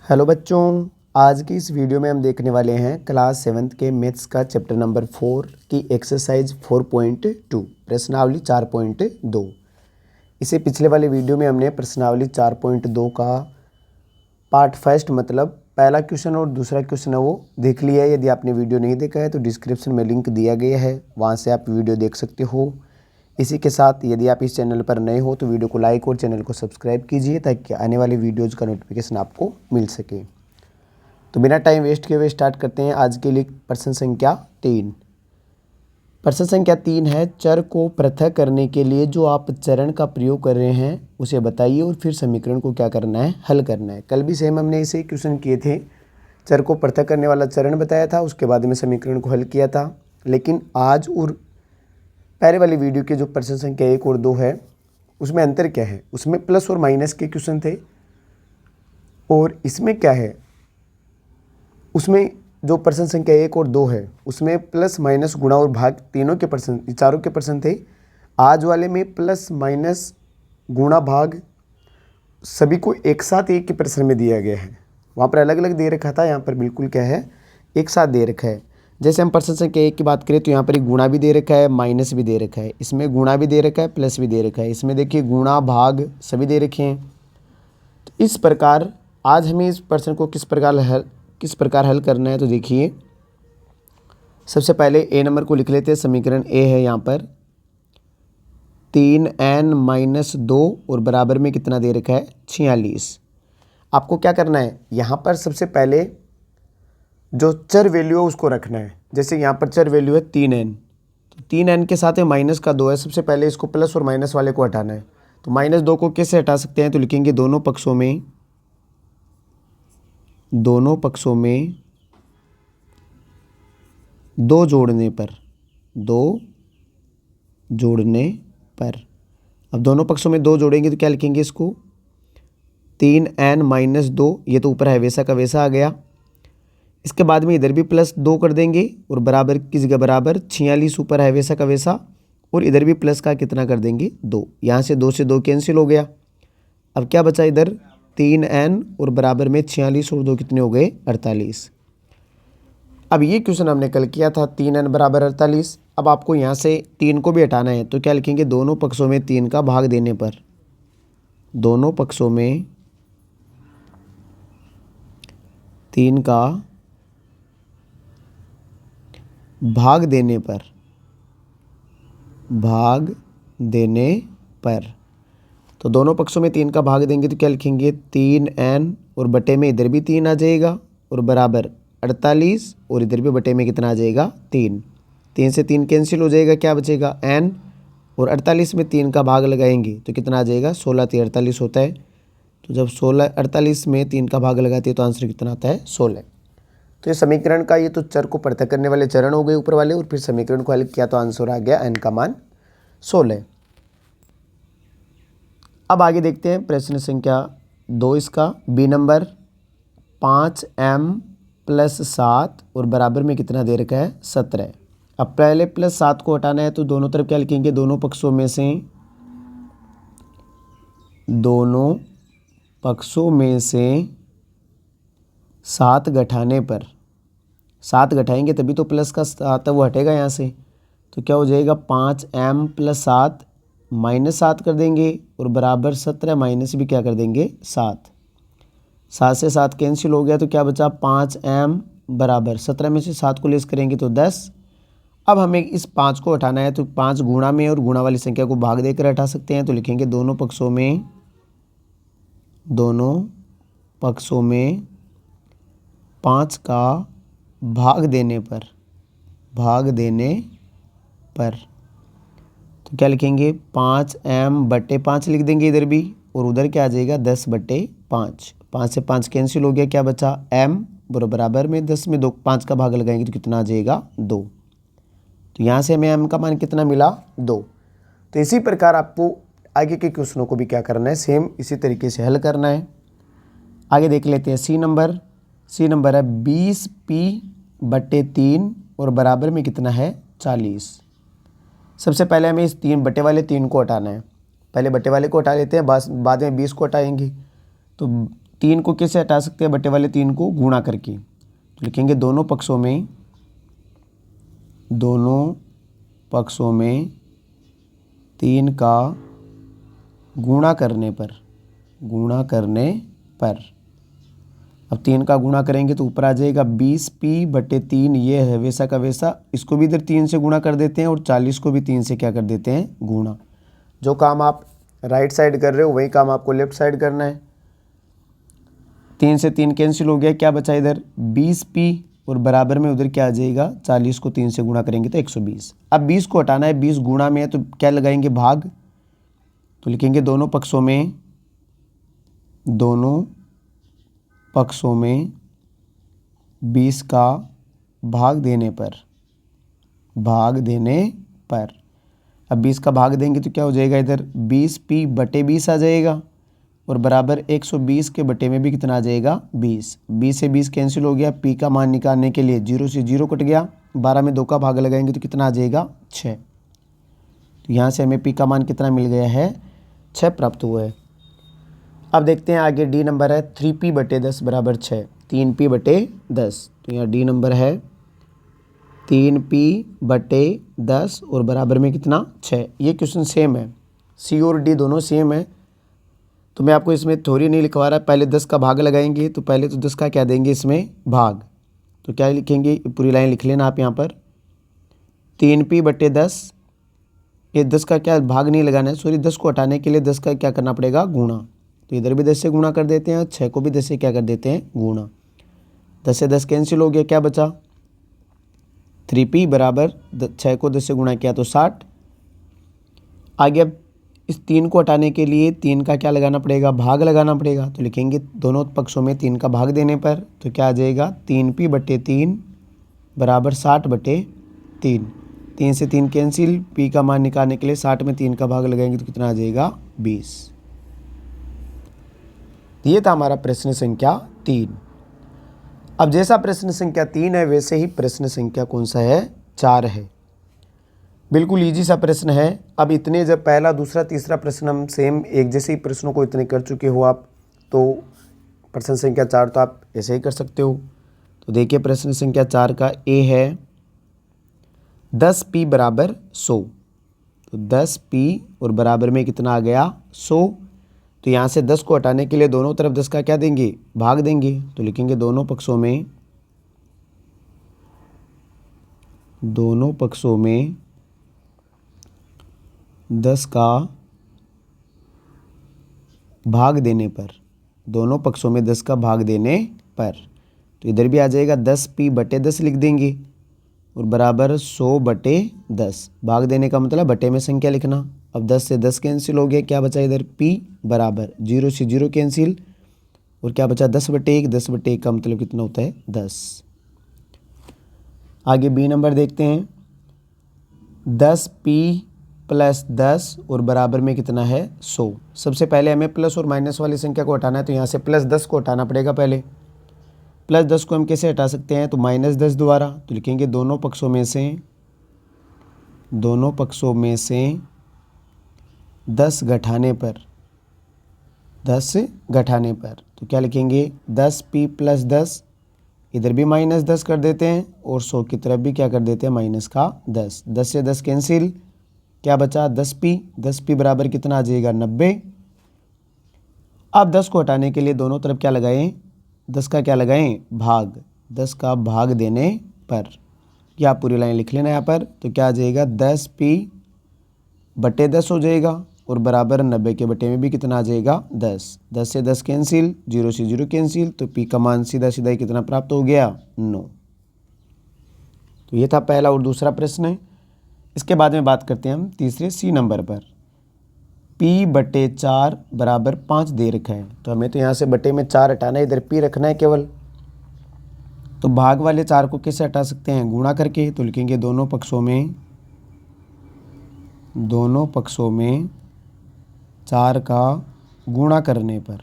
Hello बच्चों, आज की इस वीडियो में हम देखने वाले हैं क्लास 7th के मैथ्स का चैप्टर नंबर 4 की एक्सरसाइज 4.2 प्रश्नावली 4.2। इसे पिछले वाले वीडियो में हमने प्रश्नावली 4.2 का पार्ट फर्स्ट मतलब पहला क्वेश्चन और दूसरा क्वेश्चन है वो देख लिया है। यदि आपने वीडियो नहीं देखा है तो डिस्क्रिप्शन में लिंक दिया गया है, वहाँ से आप वीडियो देख सकते हो। इसी के साथ यदि आप इस चैनल पर नए हो तो वीडियो को लाइक और चैनल को सब्सक्राइब कीजिए ताकि आने वाली वीडियोज़ का नोटिफिकेशन आपको मिल सके। तो बिना टाइम वेस्ट किए हुए स्टार्ट करते हैं। आज के लिए प्रश्न संख्या 3। प्रश्न संख्या 3 है, चर को पृथक करने के लिए जो आप चरण का प्रयोग कर रहे हैं उसे बताइए और फिर समीकरण को क्या करना है, हल करना है। कल भी सेम हमने इसे क्वेश्चन किए थे, चर को पृथक करने वाला चरण बताया था, उसके बाद में समीकरण को हल किया था। लेकिन आज और पहले वाली वीडियो के जो प्रश्न संख्या 1 और 2 है उसमें अंतर क्या है, उसमें प्लस और माइनस के क्वेश्चन थे और इसमें क्या है, उसमें जो प्रश्न संख्या 1 और 2 है उसमें प्लस माइनस गुणा और भाग तीनों के प्रश्न, चारों के प्रश्न थे। आज वाले में प्लस माइनस गुणा भाग सभी को एक साथ एक के प्रश्न में दिया गया है। वहाँ पर अलग अलग दे रखा था, यहाँ पर बिल्कुल क्या है, एक साथ दे रखा है। जैसे हम प्रश्न संख्या 1 की बात करें तो यहाँ पर एक गुणा भी दे रखा है, माइनस भी दे रखा है, इसमें गुणा भी दे रखा है, प्लस भी दे रखा है। इसमें देखिए गुणा भाग सभी दे रखे हैं। तो इस प्रकार आज हमें इस प्रश्न को किस प्रकार हल करना है, तो देखिए सबसे पहले ए नंबर को लिख लेते हैं। समीकरण ए है यहाँ पर 3n-2 और बराबर में कितना दे रखा है, 46। आपको क्या करना है, यहाँ पर सबसे पहले जो चर वैल्यू है उसको रखना है। जैसे यहाँ पर चर वैल्यू है 3n, तो 3n के साथ में माइनस का 2 है। सबसे पहले इसको प्लस और माइनस वाले को हटाना है। तो -2 को कैसे हटा सकते हैं, तो लिखेंगे दोनों पक्षों में 2 जोड़ने पर अब दोनों पक्षों में 2 जोड़ेंगे तो क्या लिखेंगे, इसको 3n-2, ये तो ऊपर है वैसा का वैसा आ गया। इसके बाद में इधर भी +2 कर देंगे और बराबर की जगह बराबर 46 ऊपर है वैसा का वैसा, और इधर भी प्लस का कितना कर देंगे, 2। यहाँ से 2 से 2 कैंसिल हो गया। अब क्या बचा इधर, 3n और बराबर में 46 और 2 कितने हो गए, 48। अब ये क्वेश्चन हमने कल किया था, 3n बराबर 48। अब आपको यहाँ से 3 को भी हटाना है तो क्या लिखेंगे, दोनों पक्षों में 3 का भाग देने पर, दोनों पक्षों में 3 का भाग देने पर तो दोनों पक्षों में 3 का भाग देंगे तो क्या लिखेंगे, 3n और बटे में इधर भी 3 आ जाएगा और बराबर 48, और इधर भी बटे में कितना आ जाएगा, 3। 3 से 3 कैंसिल हो जाएगा, क्या बचेगा, n, और 48 में 3 का भाग लगाएंगे तो कितना आ जाएगा, 16×3=48 होता है। तो जब 48 में 3 का भाग लगाते हैं तो आंसर कितना आता है, 16। तो ये समीकरण का, ये तो चर को पृथक करने वाले चरण हो गए ऊपर वाले, और फिर समीकरण को हल किया तो आंसर आ गया n का मान 16। अब आगे देखते हैं प्रश्न संख्या 2 इसका, बी नंबर 5m+7 और बराबर में कितना दे रखा है, 17। अब पहले +7 को हटाना है तो दोनों तरफ क्या लिखेंगे, दोनों पक्षों में से 7 घटाने पर, 7 घटाएंगे तभी तो प्लस का 7 वो हटेगा यहाँ से, तो क्या हो जाएगा, 5m+7 -7 कर देंगे और बराबर 17 माइनस भी क्या कर देंगे, 7। 7 से 7 कैंसिल हो गया तो क्या बचा, 5m बराबर 17 में से 7 को लेस करेंगे तो 10। अब हमें इस 5 को हटाना है तो 5 गुणा में और गुणा वाली संख्या को भाग देकर हटा सकते हैं। तो लिखेंगे दोनों पक्षों में 5 का भाग देने पर तो क्या लिखेंगे, 5m/5 लिख देंगे इधर भी, और उधर क्या आ जाएगा, 10/5। 5 से 5 कैंसिल हो गया, क्या बचा, m बराबर में 10 में 5 का भाग लगाएंगे तो कितना आ जाएगा, 2। तो यहाँ से हमें m का मान कितना मिला, 2। तो इसी प्रकार आपको आगे के क्वेश्चनों को भी क्या करना है, सेम इसी तरीके से हल करना है। आगे देख लेते हैं सी नंबर है 20p/3 और बराबर में कितना है, 40। सबसे पहले हमें इस 3 बटे वाले 3 को हटाना है। पहले बटे वाले को हटा लेते हैं, बाद में 20 को हटाएंगे। तो 3 को कैसे हटा सकते हैं, बटे वाले 3 को गुणा करके। तो लिखेंगे दोनों पक्षों में 3 का गुणा करने पर अब 3 का गुणा करेंगे तो ऊपर आ जाएगा 20p/3, ये है वैसा का वैसा, इसको भी इधर 3 से गुणा कर देते हैं और 40 को भी 3 से क्या कर देते हैं, गुणा। जो काम आप राइट साइड कर रहे हो वही काम आपको लेफ्ट साइड करना है। 3 से 3 कैंसिल हो गया, क्या बचा इधर 20p और बराबर में उधर क्या आ जाएगा 40 को 3 से गुणा करेंगे तो 120। अब 20 को हटाना है, 20 गुणा में है तो क्या लगाएंगे, भाग। तो लिखेंगे दोनों पक्षों में 20 का भाग देने पर अब 20 का भाग देंगे तो क्या हो जाएगा, इधर 20p/20 आ जाएगा और बराबर 120 के बटे में भी कितना आ जाएगा 20। 20 से 20 कैंसिल हो गया, p का मान निकालने के लिए 0 से 0 कट गया, 12 में 2 का भाग लगाएंगे तो कितना आ जाएगा 6। तो यहाँ से हमें p का मान कितना मिल गया है, 6 प्राप्त हुआ है। अब देखते हैं आगे डी नंबर है 3p/10 बराबर 6, 3p/10। तो यहाँ डी नंबर है 3p/10 और बराबर में कितना 6। ये क्वेश्चन सेम है, सी और डी दोनों सेम है। तो मैं आपको इसमें थ्योरी नहीं लिखवा रहा, पहले 10 का भाग लगाएंगे तो पहले तो 10 का क्या देंगे इसमें भाग। तो क्या लिखेंगे, पूरी लाइन लिख लेना आप यहाँ पर 3p/10, ये 10 का क्या भाग नहीं लगाना है, सॉरी 10 को हटाने के लिए 10 का क्या करना पड़ेगा, गुणा। तो इधर भी 10 से गुणा कर देते हैं, 6 को भी 10 से क्या कर देते हैं, गुणा। 10 से 10 कैंसिल हो गया, क्या बचा 3p बराबर 6 को 10 से गुणा किया तो 60। आगे अब इस 3 को हटाने के लिए 3 का क्या लगाना पड़ेगा, भाग लगाना पड़ेगा। तो लिखेंगे दोनों पक्षों में 3 का भाग देने पर तो क्या आ जाएगा 3p/3 बराबर 60/3। 3 से 3 कैंसिल, p का मान निकालने के लिए 60 में 3 का भाग लगाएंगे तो कितना आ जाएगा 20। ये था हमारा प्रश्न संख्या 3। अब जैसा प्रश्न संख्या 3 है वैसे ही प्रश्न संख्या कौन सा है, 4 है। बिल्कुल इजी सा प्रश्न है। अब इतने जब पहला दूसरा तीसरा प्रश्न हम सेम एक जैसे ही प्रश्नों को इतने कर चुके हो आप, तो प्रश्न संख्या 4 तो आप ऐसे ही कर सकते हो। तो देखिए प्रश्न संख्या 4 का ए है 10p बराबर 100। तो 10p और बराबर में कितना आ गया 100। तो यहाँ से 10 को हटाने के लिए दोनों तरफ 10 का क्या देंगे, भाग देंगे। तो लिखेंगे दोनों पक्षों में 10 का भाग देने पर, दोनों पक्षों में 10 का भाग देने पर। तो इधर भी आ जाएगा 10p/10 लिख देंगे और बराबर 100/10। भाग देने का मतलब बटे में संख्या लिखना। अब 10 से 10 कैंसिल हो गया, क्या बचा इधर p बराबर 0 से 0 कैंसिल और क्या बचा 10/1। 10/1 का मतलब कितना होता है 10। आगे बी नंबर देखते हैं 10p+10 और बराबर में कितना है 100। सबसे पहले हमें प्लस और माइनस वाली संख्या को हटाना है, तो यहाँ से +10 को हटाना पड़ेगा पहले। +10 को हम कैसे हटा सकते हैं, तो -10 द्वारा। तो लिखेंगे दोनों पक्षों में से 10 घटाने पर तो क्या लिखेंगे 10p+10, इधर भी -10 कर देते हैं और 100 की तरफ भी क्या कर देते हैं -10। 10 से 10 कैंसिल, क्या बचा 10p। 10p बराबर कितना आ जाएगा 90। अब 10 को हटाने के लिए दोनों तरफ क्या लगाएं, 10 का क्या लगाएं, भाग। 10 का भाग देने पर, या पूरी लाइन लिख लेना यहाँ पर। तो क्या आ जाएगा 10p/10 हो जाएगा और बराबर 90 के बटे में भी कितना आ जाएगा 10। 10 से 10 कैंसिल, 0 से 0 कैंसिल, तो p का मान सीधा सीधा ही कितना प्राप्त हो गया 9। तो ये था पहला और दूसरा प्रश्न। इसके बाद में बात करते हैं हम तीसरे सी नंबर पर। p/4 बराबर 5 दे रखा है, तो हमें तो यहाँ से बटे में 4 हटाना है, इधर p रखना है केवल। तो भाग वाले 4 को कैसे हटा सकते हैं, गुणा करके। तो लिखेंगे दोनों पक्षों में 4 का गुणा करने पर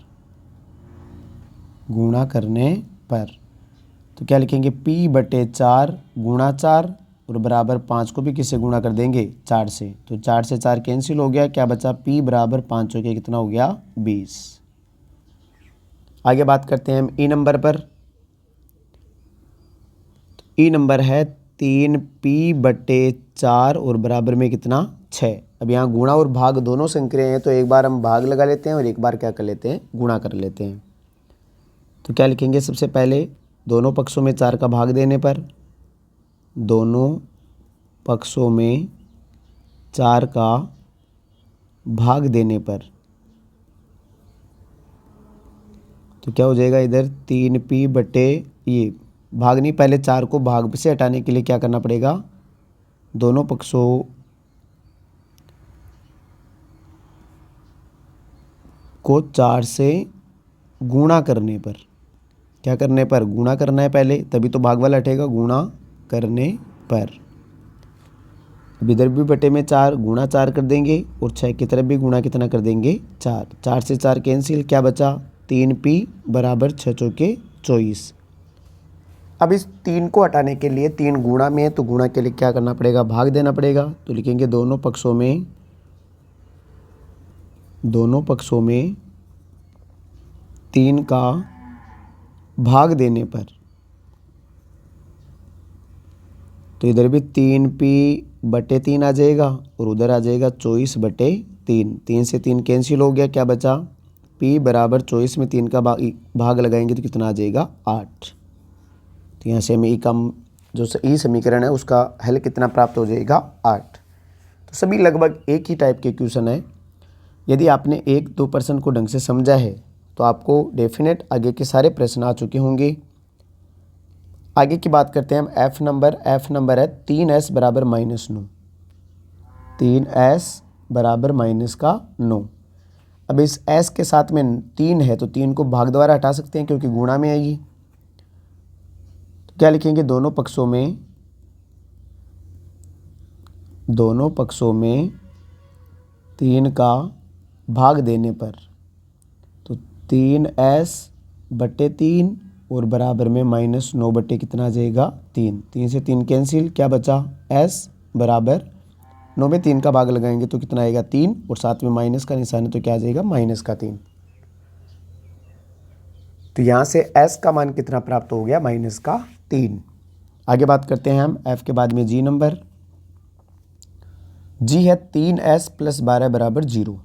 तो क्या लिखेंगे p/4 गुणा 4 और बराबर 5 को भी किससे गुणा कर देंगे 4 से। तो 4 से 4 कैंसिल हो गया, क्या बचा p बराबर 5 हो गया, कितना हो गया 20। आगे बात करते हैं हम ई नंबर पर। ई नंबर है 3p/4 और बराबर में कितना 6। अब यहाँ गुणा और भाग दोनों संक्रियाएं हैं, तो एक बार हम भाग लगा लेते हैं और एक बार क्या कर लेते हैं, गुणा कर लेते हैं। तो क्या लिखेंगे, सबसे पहले दोनों पक्षों में 4 का भाग देने पर, दोनों पक्षों में 4 का भाग देने पर, तो क्या हो जाएगा इधर 3p/ ये भाग नहीं, पहले 4 को भाग से हटाने के लिए क्या करना पड़ेगा, दोनों पक्षों को 4 से गुणा करने पर, क्या करने पर, गुणा करना है पहले, तभी तो भाग वाला हटेगा, गुणा करने पर। अब इधर भी बटे में 4 गुणा 4 कर देंगे और 6 की तरफ भी गुणा कितना कर देंगे 4। 4 से 4 कैंसिल, क्या बचा 3p = 6 चौके 24। अब इस 3 को हटाने के लिए 3 गुणा में है, तो गुणा के लिए क्या करना पड़ेगा, भाग देना पड़ेगा। तो लिखेंगे दोनों पक्षों में 3 का भाग देने पर, तो इधर भी 3p/3 आ जाएगा और उधर आ जाएगा 24/3। 3 से 3 कैंसिल हो गया, क्या बचा p = 24 में 3 का भाग लगाएंगे तो कितना आ जाएगा 8। तो यहाँ से हमें जो ई समीकरण है उसका हल कितना प्राप्त हो जाएगा 8। तो सभी लगभग एक ही टाइप के क्वेश्चन है। यदि आपने 1-2% को ढंग से समझा है तो आपको डेफिनेट आगे के सारे प्रश्न आ चुके होंगे। आगे की बात करते हैं हम एफ नंबर है 3s = -9। 3s = -9। अब इस s के साथ में 3 है तो 3 को भाग द्वारा हटा सकते हैं क्योंकि गुणा में आएगी। तो क्या लिखेंगे, दोनों पक्षों में 3 का भाग देने पर, तो 3s/3 और बराबर में -9 कितना आ जाएगा 3। 3 से 3 कैंसिल, क्या बचा s = 9 में 3 का भाग लगाएंगे तो कितना आएगा 3 और साथ में माइनस का निशान है तो क्या आ जाएगा -3। तो यहाँ से s का मान कितना प्राप्त हो गया -3। आगे बात करते हैं हम f के बाद में g नंबर। g है 3s + 12 = 0।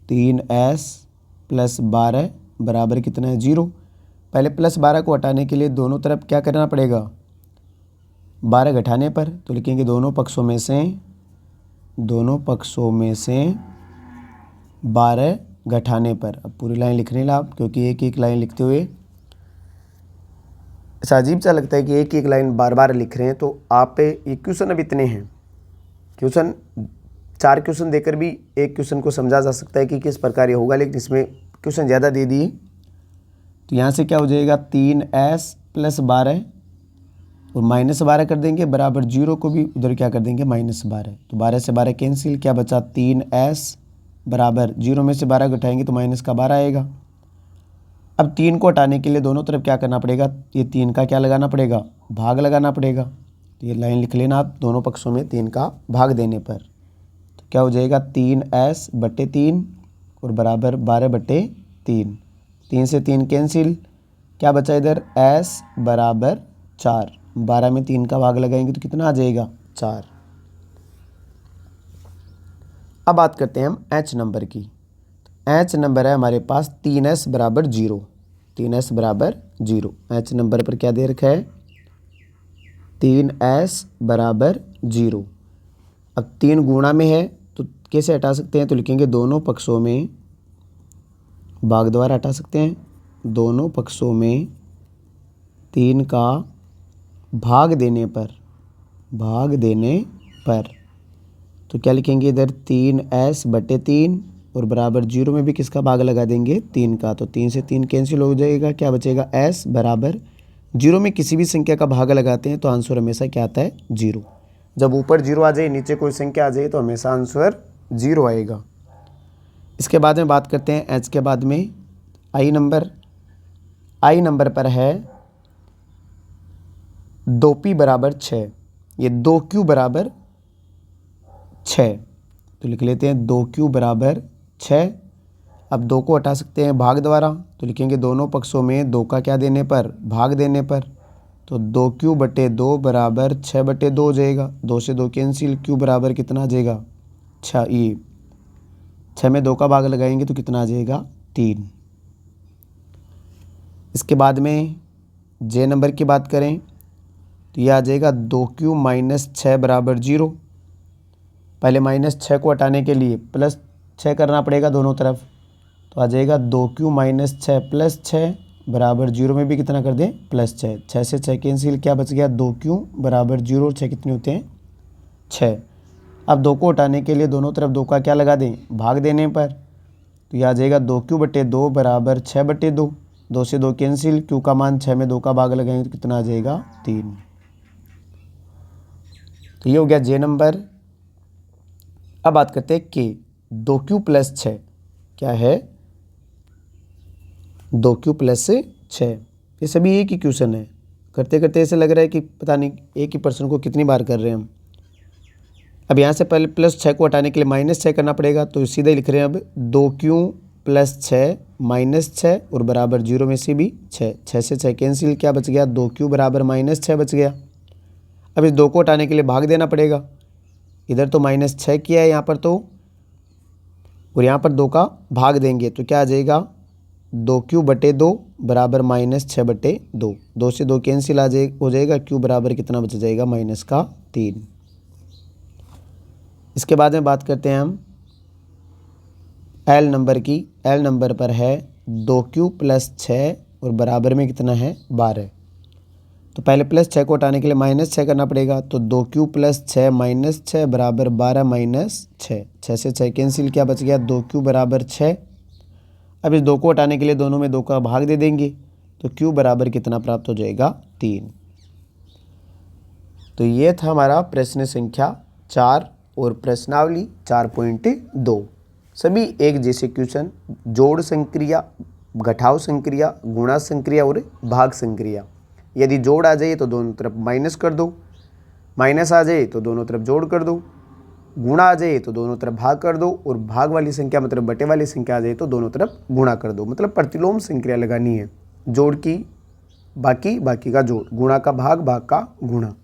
3s + 12 बराबर कितना है 0। पहले +12 को हटाने के लिए दोनों तरफ क्या करना पड़ेगा, 12 घटाने पर, तो लिखेंगे दोनों पक्षों में से 12 घटाने पर। अब पूरी लाइन लिखने ला आप, क्योंकि एक एक लाइन लिखते हुए ऐसा अजीब सा लगता है कि एक एक लाइन बार बार लिख रहे हैं। तो आप पे ये क्वेश्चन अब इतने हैं, क्वेश्चन 4 क्वेश्चन देकर भी एक क्वेश्चन को समझा जा सकता है कि किस प्रकार ये होगा, लेकिन इसमें क्वेश्चन ज़्यादा दे दिए। तो यहाँ से क्या हो जाएगा 3s + 12 और -12 कर देंगे बराबर 0 को भी उधर क्या कर देंगे -12। तो 12 से 12 कैंसिल, क्या बचा 3s = 0 में से 12 घटाएंगे तो -12 आएगा। अब 3 को हटाने के लिए दोनों तरफ क्या करना पड़ेगा, ये 3 का क्या लगाना पड़ेगा, भाग लगाना पड़ेगा। तो ये लाइन लिख लेना आप, दोनों पक्षों में 3 का भाग देने पर, तो क्या हो जाएगा 3s/3 और बराबर 12/3। 3 से 3 कैंसिल, क्या बचा इधर s = 4। 12 में 3 का भाग लगाएंगे तो कितना आ जाएगा 4। अब बात करते हैं हम h नंबर की। h नंबर है हमारे पास 3s = 0। 3s = 0। h नंबर पर क्या दे रखा है 3s = 0। अब 3 गुणा में है तो कैसे हटा सकते हैं, तो लिखेंगे दोनों पक्षों में भाग द्वारा हटा सकते हैं। दोनों पक्षों में 3 का भाग देने पर, तो क्या लिखेंगे इधर 3s/3 और बराबर 0 में भी किसका भाग लगा देंगे 3 का। तो 3 से 3 कैंसिल हो जाएगा, क्या बचेगा s = 0 में किसी भी संख्या का भाग लगाते हैं तो आंसर हमेशा क्या आता है 0। जब ऊपर 0 आ जाए, नीचे कोई संख्या आ जाए तो हमेशा आंसर 0 आएगा। इसके बाद में बात करते हैं h के बाद में i नंबर। i नंबर पर है 2p = 6। ये 2q = 6, तो लिख लेते हैं 2q = 6। अब 2 को हटा सकते हैं भाग द्वारा, तो लिखेंगे दोनों पक्षों में 2 का क्या देने पर, भाग देने पर। तो 2q/2 बराबर 6/2 हो जाएगा। 2 से 2 कैंसिल, q बराबर कितना आ जाएगा, 6। ये 6 में 2 का भाग लगाएंगे तो कितना आ जाएगा, 3। इसके बाद में जे नंबर की बात करें तो यह आ जाएगा 2q - 6 बराबर 0। पहले -6 को हटाने के लिए +6 करना पड़ेगा दोनों तरफ, तो आ जाएगा 2q - 6 + 6 बराबर 0 में भी कितना कर दें, +6। 6 से 6 कैंसिल, क्या बच गया, 2q बराबर 0 और 6 कितने होते हैं, 6। अब 2 को हटाने के लिए दोनों तरफ 2 का क्या लगा दें, भाग देने पर, तो यह आ जाएगा 2q/2 बराबर 6/2। 2 से 2 कैंसिल, q का मान 6 में 2 का भाग लगाएंगे तो कितना आ जाएगा, 3। तो ये हो गया जे नंबर। अब बात करते हैं के। 2q + 6 क्या है, 2q + 6। ये सभी एक ही क्वेश्चन है। करते करते ऐसे लग रहा है कि पता नहीं एक ही पर्सन को कितनी बार कर रहे हैं हम। अब यहाँ से पहले +6 को हटाने के लिए -6 करना पड़ेगा, तो सीधे लिख रहे हैं अब 2q + 6 - 6 और बराबर 0 में से भी 6। 6 से 6 कैंसिल, क्या बच गया, 2q बराबर -6 बच गया। अब इस 2 को हटाने के लिए भाग देना पड़ेगा। इधर तो -6 किया है यहाँ पर तो, और यहाँ पर 2 का भाग देंगे तो क्या आ जाएगा, 2q/2 बराबर -6/2। 2 से 2 कैंसिल हो जाएगा, q बराबर कितना बच जाएगा, -3। इसके बाद में बात करते हैं हम एल नंबर की। एल नंबर पर है 2q + 6 और बराबर में कितना है, 12। तो पहले +6 को हटाने के लिए -6 करना पड़ेगा, तो 2q + 6 - 6 बराबर 12 - 6। 6 से 6 कैंसिल, क्या बच गया, 2q बराबर 6। अब इस 2 को हटाने के लिए दोनों में 2 का भाग दे देंगे, तो q बराबर कितना प्राप्त हो जाएगा, 3। तो ये था हमारा प्रश्न संख्या 4 और प्रश्नावली 4.2। सभी एक जैसे क्वेश्चन, जोड़ संक्रिया, घटाव संक्रिया, गुणा संक्रिया और भाग संक्रिया। यदि जोड़ आ जाए तो दोनों तरफ माइनस कर दो, माइनस आ जाए तो दोनों तरफ जोड़ कर दो, गुणा आ जाए तो दोनों तरफ भाग कर दो, और भाग वाली संख्या मतलब बटे वाली संख्या आ जाए तो दोनों तरफ गुणा कर दो। मतलब प्रतिलोम संक्रिया लगानी है, जोड़ की बाकी, बाकी का जोड़, गुणा का भाग, भाग का गुणा।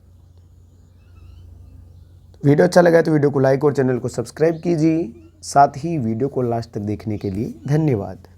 वीडियो अच्छा लगा तो वीडियो को लाइक और चैनल को सब्सक्राइब कीजिए। साथ ही वीडियो को लास्ट तक देखने के लिए धन्यवाद।